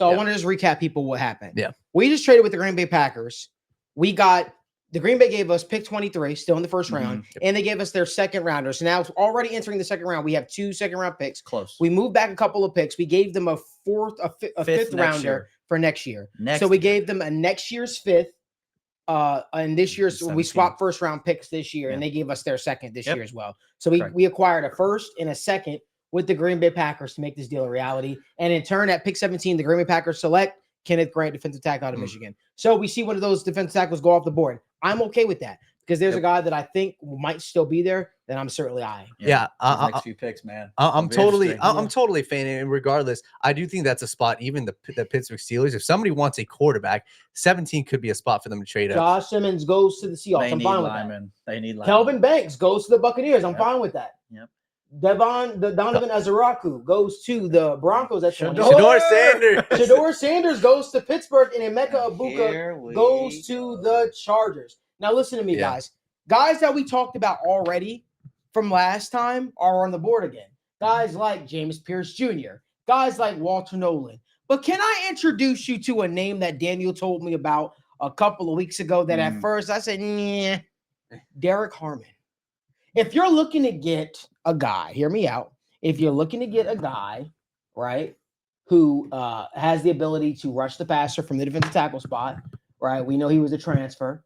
So I want to just recap people what happened. Yeah. We just traded with the Green Bay Packers. We got the Green Bay gave us pick 23, still in the first round, and they gave us their second rounder. So now already entering the second round, we have 2 second-round picks. Close. We moved back a couple of picks. We gave them a fifth rounder for next year. So we gave them a next year's fifth. And this year's 17. we swapped first round picks this year, and they gave us their second this year as well. So we acquired a first and a second with the Green Bay Packers to make this deal a reality. And in turn, at pick 17, the Green Bay Packers select Kenneth Grant, defensive tackle out of Michigan. So we see one of those defensive tackles go off the board. I'm okay with that because there's a guy that I think might still be there that I'm certainly eyeing. Next few picks, man. I'm totally fanning. And regardless, I do think that's a spot. Even the Pittsburgh Steelers, if somebody wants a quarterback, 17 could be a spot for them to trade up. Josh Simmons goes to the Seahawks. I'm fine with that. They need linemen. Kelvin Banks goes to the Buccaneers. I'm fine with that. Yep. Donovan Azaraku goes to the Broncos. That's Shador Sanders. Shador Sanders goes to Pittsburgh, and Emeka Egbuka goes to the Chargers. Now, listen to me, guys. Guys that we talked about already from last time are on the board again. Guys like James Pierce Jr., guys like Walter Nolan. But can I introduce you to a name that Daniel told me about a couple of weeks ago that at first I said, nah, Derek Harmon. If you're looking to get a guy, hear me out. If you're looking to get a guy, right, who has the ability to rush the passer from the defensive tackle spot, right? We know he was a transfer.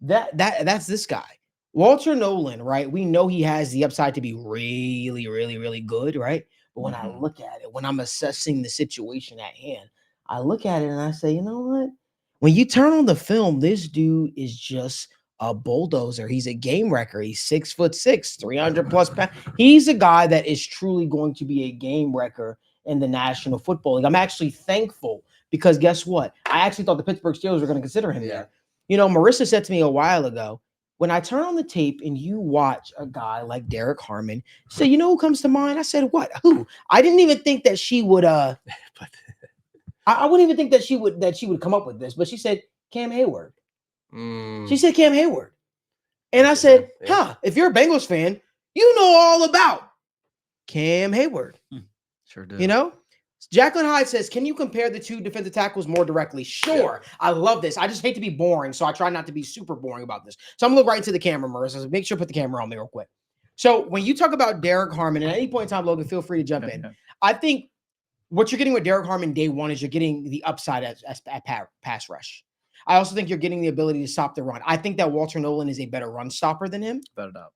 That's this guy. Walter Nolan, right? We know he has the upside to be really, really, really good, right? But when I look at it, when I'm assessing the situation at hand, I look at it and I say, you know what? When you turn on the film, this dude is just a bulldozer. He's a game wrecker. He's 6'6", 300 plus pounds. He's a guy that is truly going to be a game wrecker in the National Football League. I'm actually thankful because guess what? I actually thought the Pittsburgh Steelers were going to consider him there. You know, Marissa said to me a while ago, when I turn on the tape and you watch a guy like Derek Harmon, say, you know who comes to mind? I said, what? Who? I didn't even think that she would. I wouldn't even think that she would come up with this, but she said Cam Hayward. She said Cam Hayward. And I said, if you're a Bengals fan, you know all about Cam Hayward. Sure do. You know? Jacqueline Hyde says, can you compare the two defensive tackles more directly? Sure. Yeah. I love this. I just hate to be boring, so I try not to be super boring about this. So I'm going to look right into the camera, Marissa. So make sure to put the camera on me real quick. So when you talk about Derek Harmon, at any point in time, Logan, feel free to jump in. I think what you're getting with Derek Harmon day one is you're getting the upside at pass rush. I also think you're getting the ability to stop the run. I think that Walter Nolan is a better run stopper than him. Better doubt.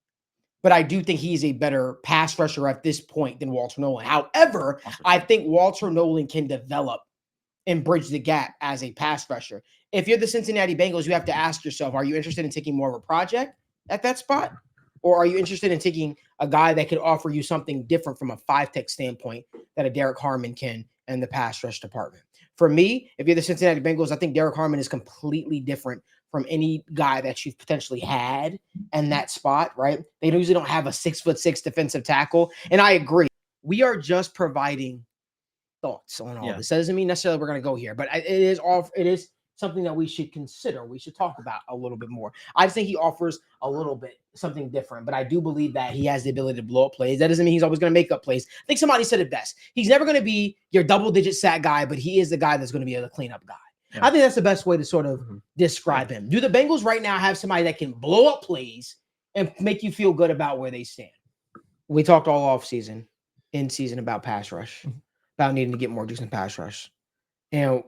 But I do think he's a better pass rusher at this point than Walter Nolan. However, I think Walter Nolan can develop and bridge the gap as a pass rusher. If you're the Cincinnati Bengals, you have to ask yourself, are you interested in taking more of a project at that spot? Or are you interested in taking a guy that could offer you something different from a 5-tech standpoint that a Derek Harmon can in the pass rush department? For me, if you're the Cincinnati Bengals, I think Derek Harmon is completely different from any guy that you've potentially had in that spot, right? They usually don't have a 6'6" defensive tackle. And I agree. We are just providing thoughts on all this. That doesn't mean necessarily we're going to go here, but it is something that we should consider. We should talk about a little bit more. I just think he offers a little bit something different, but I do believe that he has the ability to blow up plays. That doesn't mean he's always going to make up plays. I think somebody said it best. He's never going to be your double-digit sack guy, but he is the guy that's going to be a cleanup guy. Yeah. I think that's the best way to sort of describe him. Do the Bengals right now have somebody that can blow up plays and make you feel good about where they stand? We talked all offseason, in season about pass rush, about needing to get more decent pass rush. You know,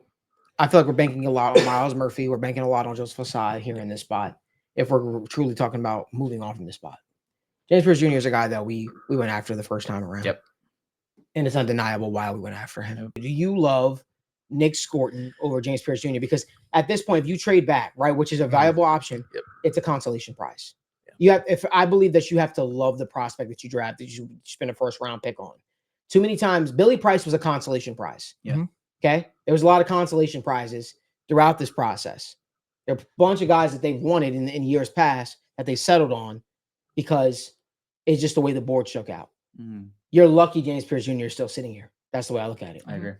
I feel like we're banking a lot on Miles Murphy. We're banking a lot on Joseph Ossai here in this spot if we're truly talking about moving on from this spot. James Pierce Jr. is a guy that we went after the first time around. Yep. And it's undeniable why we went after him. Do you love Nick Scorton over James Pierce Jr.? Because at this point, if you trade back, right, which is a valuable option, it's a consolation prize. I believe that you have to love the prospect that you draft, that you spend a first round pick on. Too many times, Billy Price was a consolation prize. Yeah. Okay. There was a lot of consolation prizes throughout this process. There are a bunch of guys that they've wanted in years past that they settled on because it's just the way the board shook out. You're lucky James Pierce Jr. is still sitting here. That's the way I look at it. I agree.